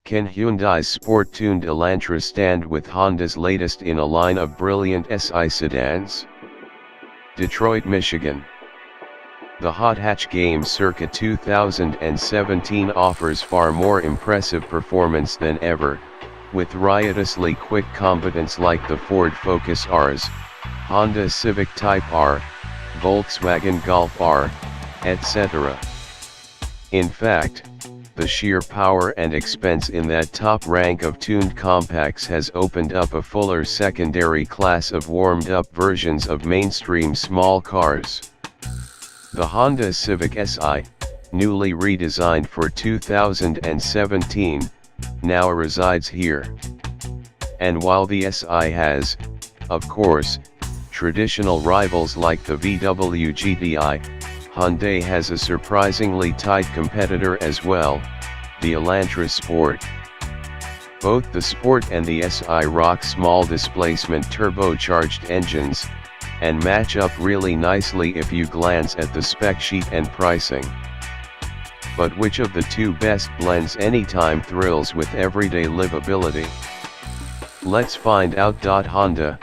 Can Hyundai's sport-tuned Elantra stand with Honda's latest in a line of brilliant SI sedans? Detroit, Michigan. The hot hatch game circa 2017 offers far more impressive performance than ever, with riotously quick combatants like the Ford Focus Rs, Honda Civic Type R, Volkswagen Golf R, etc. In fact, the sheer power and expense in that top rank of tuned compacts has opened up a fuller secondary class of warmed-up versions of mainstream small cars. The Honda Civic Si, newly redesigned for 2017, now resides here. And while the Si has, of course, traditional rivals like the VW GTI, Hyundai has a surprisingly tight competitor as well, the Elantra Sport. Both the Sport and the Si rock small displacement turbocharged engines, and match up really nicely if you glance at the spec sheet and pricing. But which of the two best blends anytime thrills with everyday livability? Let's find out. Honda,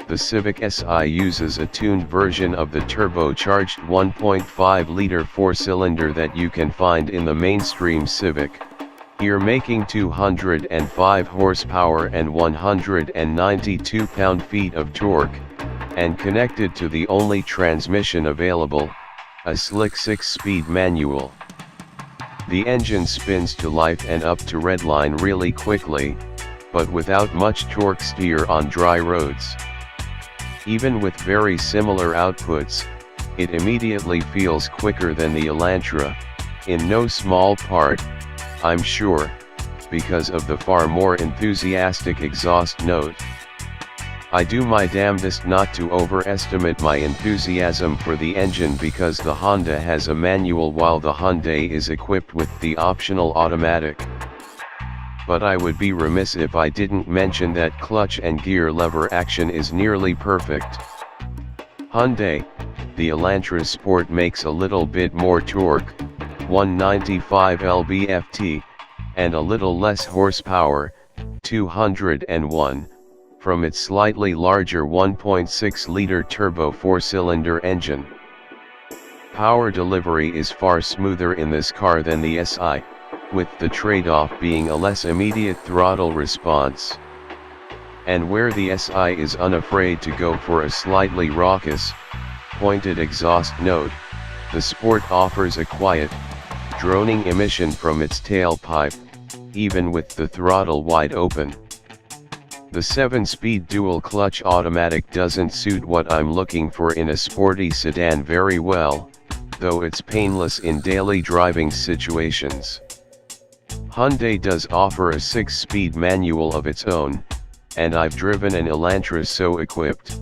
the Civic Si uses a tuned version of the turbocharged 1.5-liter four-cylinder that you can find in the mainstream Civic, here making 205 horsepower and 192 pound-feet of torque, and connected to the only transmission available, a slick 6-speed manual. The engine spins to life and up to redline really quickly, but without much torque steer on dry roads. Even with very similar outputs, it immediately feels quicker than the Elantra, in no small part, I'm sure, because of the far more enthusiastic exhaust note. I do my damnedest not to overestimate my enthusiasm for the engine because the Honda has a manual while the Hyundai is equipped with the optional automatic. But I would be remiss if I didn't mention that clutch and gear lever action is nearly perfect. Hyundai, the Elantra Sport makes a little bit more torque, 195 lb-ft, and a little less horsepower, 201, from its slightly larger 1.6-liter turbo four-cylinder engine. Power delivery is far smoother in this car than the Si, with the trade-off being a less immediate throttle response. And where the Si is unafraid to go for a slightly raucous, pointed exhaust note, the Sport offers a quiet, droning emission from its tailpipe, even with the throttle wide open. The 7-speed dual-clutch automatic doesn't suit what I'm looking for in a sporty sedan very well, though it's painless in daily driving situations. Hyundai does offer a 6-speed manual of its own, and I've driven an Elantra so equipped.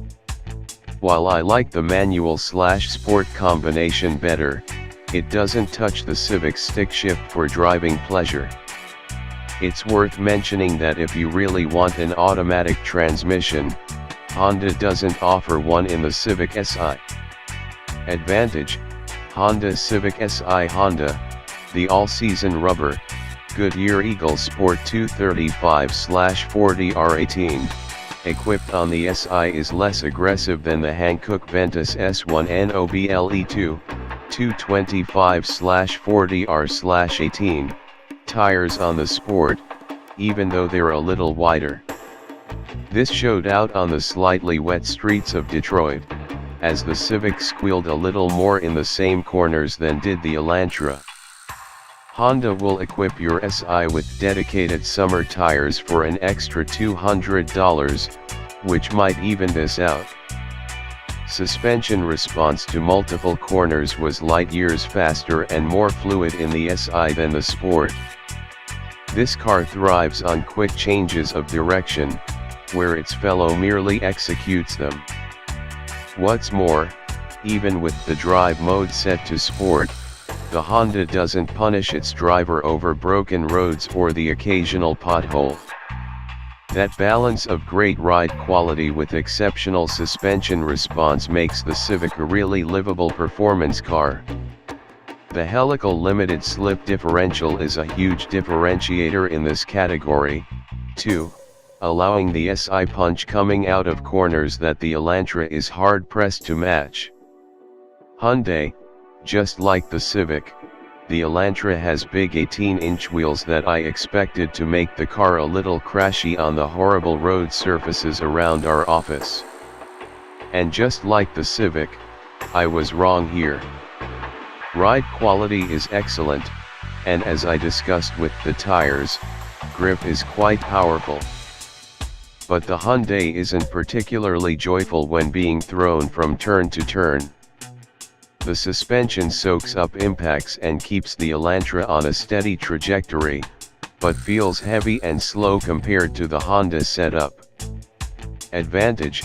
While I like the manual/sport combination better, it doesn't touch the Civic's stick shift for driving pleasure. It's worth mentioning that if you really want an automatic transmission, Honda doesn't offer one in the Civic Si. Advantage: Honda Civic Si. Honda, the all-season rubber, Goodyear Eagle Sport 235/40R18, equipped on the Si is less aggressive than the Hankook Ventus S1 Noble2, 225/40R/18, tires on the Sport, even though they're a little wider. This showed out on the slightly wet streets of Detroit, as the Civic squealed a little more in the same corners than did the Elantra. Honda will equip your Si with dedicated summer tires for an extra $200, which might even this out. Suspension response to multiple corners was light years faster and more fluid in the Si than the Sport. This car thrives on quick changes of direction, where its fellow merely executes them. What's more, even with the drive mode set to Sport, the Honda doesn't punish its driver over broken roads or the occasional pothole. That balance of great ride quality with exceptional suspension response makes the Civic a really livable performance car. The helical limited slip differential is a huge differentiator in this category, too, allowing the SI punch coming out of corners that the Elantra is hard-pressed to match. Hyundai, just like the Civic, the Elantra has big 18-inch wheels that I expected to make the car a little crashy on the horrible road surfaces around our office. And just like the Civic, I was wrong here. Ride quality is excellent, and as I discussed with the tires, grip is quite powerful. But the Hyundai isn't particularly joyful when being thrown from turn to turn. The suspension soaks up impacts and keeps the Elantra on a steady trajectory, but feels heavy and slow compared to the Honda setup. Advantage: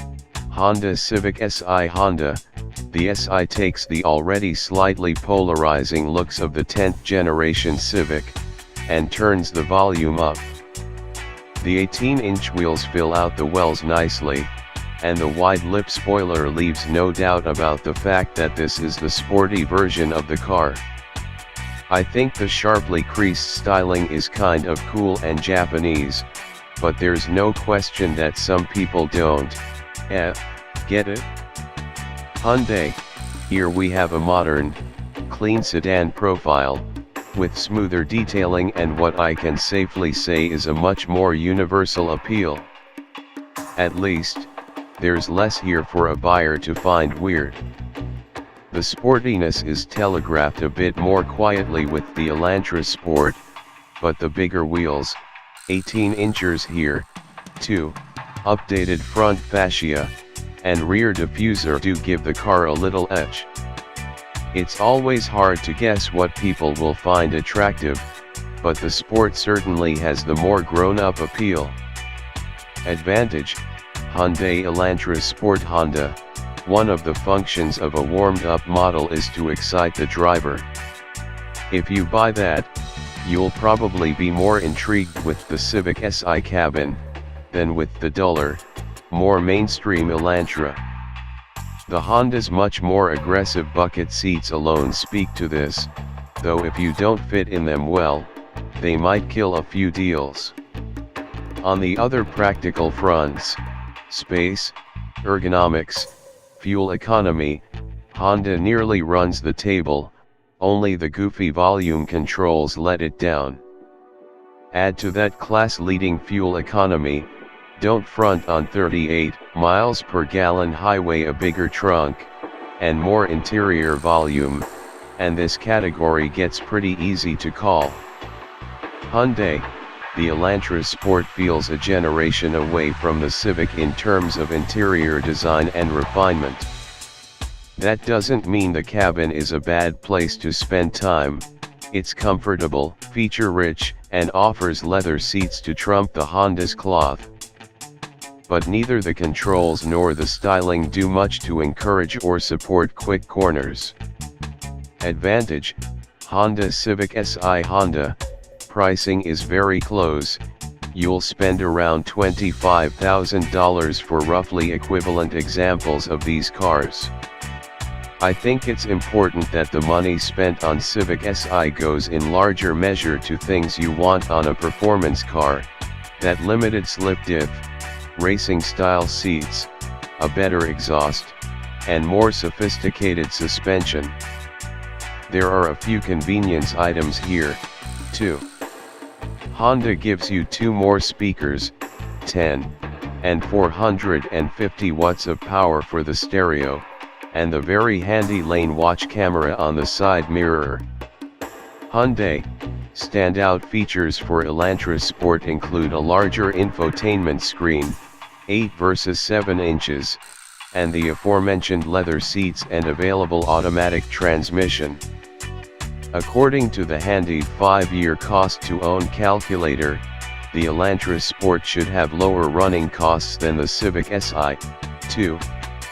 Honda Civic SI. Honda, the SI takes the already slightly polarizing looks of the 10th generation Civic, and turns the volume up. The 18-inch wheels fill out the wells nicely, and the wide lip spoiler leaves no doubt about the fact that this is the sporty version of the car. I think the sharply creased styling is kind of cool and Japanese, but there's no question that some people don't get it. Hyundai, here we have a modern, clean sedan profile, with smoother detailing and what I can safely say is a much more universal appeal. At least, there's less here for a buyer to find weird. The sportiness is telegraphed a bit more quietly with the Elantra Sport, but the bigger wheels, 18 inchers here, too, updated front fascia, and rear diffuser do give the car a little edge. It's always hard to guess what people will find attractive, but the Sport certainly has the more grown-up appeal. Advantage: Hyundai Elantra Sport. Honda, one of the functions of a warmed-up model is to excite the driver. If you buy that, you'll probably be more intrigued with the Civic SI cabin than with the duller, more mainstream Elantra. The Honda's much more aggressive bucket seats alone speak to this, though if you don't fit in them well, they might kill a few deals. On the other practical fronts, space, ergonomics, fuel economy, Honda nearly runs the table, only the goofy volume controls let it down. Add to that class-leading fuel economy, don't front on 38 miles per gallon highway, a bigger trunk, and more interior volume, and this category gets pretty easy to call. Hyundai, the Elantra Sport feels a generation away from the Civic in terms of interior design and refinement. That doesn't mean the cabin is a bad place to spend time. It's comfortable, feature-rich, and offers leather seats to trump the Honda's cloth. But neither the controls nor the styling do much to encourage or support quick corners. Advantage: Honda Civic SI. Honda, pricing is very close. You'll spend around $25,000 for roughly equivalent examples of these cars. I think it's important that the money spent on Civic SI goes in larger measure to things you want on a performance car: that limited slip diff, racing style seats, a better exhaust, and more sophisticated suspension. There are a few convenience items here, too. Honda gives you 2 more speakers, 10 and 450 watts of power for the stereo, and the very handy lane watch camera on the side mirror. Hyundai, standout features for Elantra Sport include a larger infotainment screen, 8 versus 7 inches, and the aforementioned leather seats and available automatic transmission. According to the handy 5-year cost-to-own calculator, the Elantra Sport should have lower running costs than the Civic SI, too.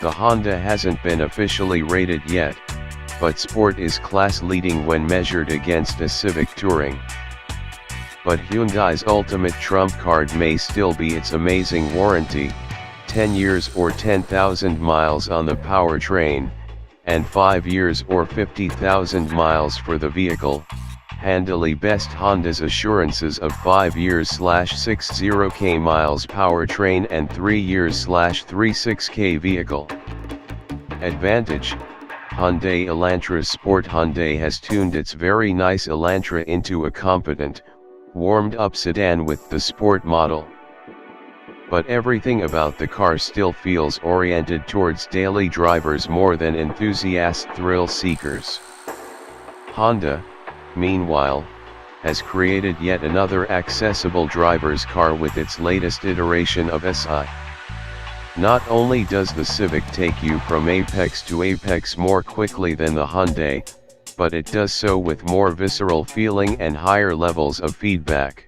The Honda hasn't been officially rated yet, but Sport is class-leading when measured against a Civic Touring. But Hyundai's ultimate trump card may still be its amazing warranty, 10 years or 10,000 miles on the powertrain, and 5 years or 50,000 miles for the vehicle. Handily best Honda's assurances of 5 years/60k miles powertrain and 3 years/36k vehicle. Advantage: Hyundai Elantra Sport. Hyundai has tuned its very nice Elantra into a competent, warmed-up sedan with the Sport model. But everything about the car still feels oriented towards daily drivers more than enthusiast thrill seekers. Honda, meanwhile, has created yet another accessible driver's car with its latest iteration of SI. Not only does the Civic take you from apex to apex more quickly than the Hyundai, but it does so with more visceral feeling and higher levels of feedback.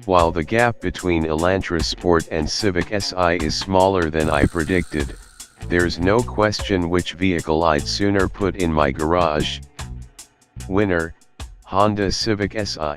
While the gap between Elantra Sport and Civic Si is smaller than I predicted, there's no question which vehicle I'd sooner put in my garage. Winner, Honda Civic Si.